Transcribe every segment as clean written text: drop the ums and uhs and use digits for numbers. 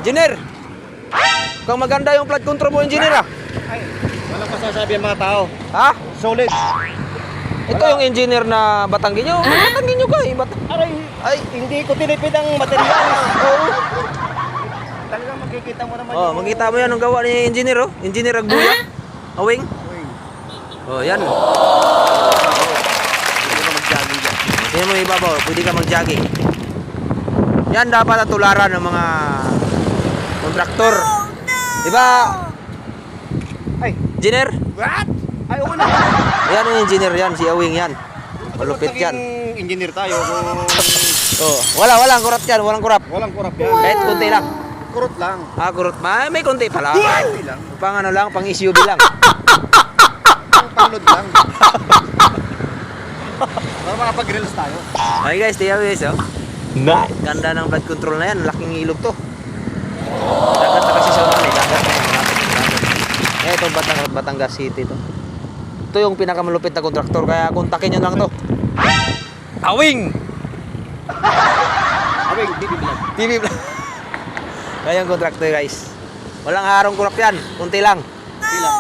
Engineer! Kung maganda yung flood control mo, engineer ah. Ay, walang masasabi ang mga tao. Ha? Solid. Ito yung engineer na Batanggin nyo. Batanggin nyo ka eh. Ay, hindi ko tinipid ang materials. Oo. Talagang makikita mo naman Oh, makita mo yan ang gawa ni engineer oh. Engineer Agbuya. Awing. Oh, yan. Hindi ka mag-jogging dyan. Tingnan mo ibabaw, pwede ka mag-jogging. Yan dapat ang tularan ng mga kontraktor. Diba? Ay, Engineer? what? Ay, oo na. Yan ang engineer yan, si Awing yan. Malupit yan. Engineer tayo. Oh, walang kurap yan, walang kurap. Walang kurap yan. Kahit kunti lang. Kurot lang. Ah, kurap. May kunti pala. Kunti lang. Pang ano lang, pang SUV lang. Pang-load lang. Para makapag-grills tayo. Okay guys, tingnan mo guys oh. Nice. Ganda ng flood control na yan, laking ilog to. Dagat na kasi sa unahan eh, dagat na yun. Eh, ito Batangas City to. Ito yung pinakamalupit na kontraktor, kaya kontakin nyo lang to. Awing! Awing, TV vlog. TV Vlog. Kaya yung kontraktor guys. Walang harong kurap yan, kunti lang. Kunti lang.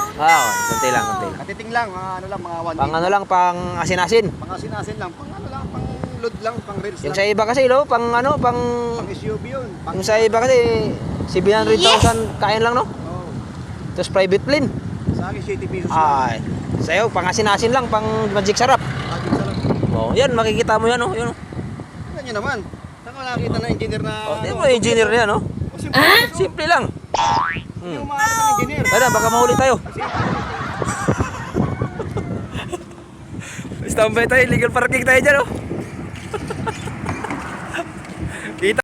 Kunti lang. Katiting lang, mga ano lang, mga 1 Pang ano lang, pang asin-asin. Mga sinasin lang, pang ano lang, pang load lang, pang reels Yung lang. sa iba kasi, no? Pang ano, pang... Pang SUV yun. Pang Yung sa iba kasi, 700,000 kain lang, no? oh, Tapos private plane. sa akin 7 pesos lang. Ay, sa'yo, pang asin-asin lang, pang magic sarap. Akin sa lang. Oh, yan, makikita mo yan, oh. Yun, oh. Tignan nyo naman. Saan ka nakakita ng engineer na... Oh, di mo, engineer na yan, oh. Simple lang. Hindi mo makakita ng engineer. Tara, baka mahuli tayo. Standby tayo, legal parking tayo dyan, oh.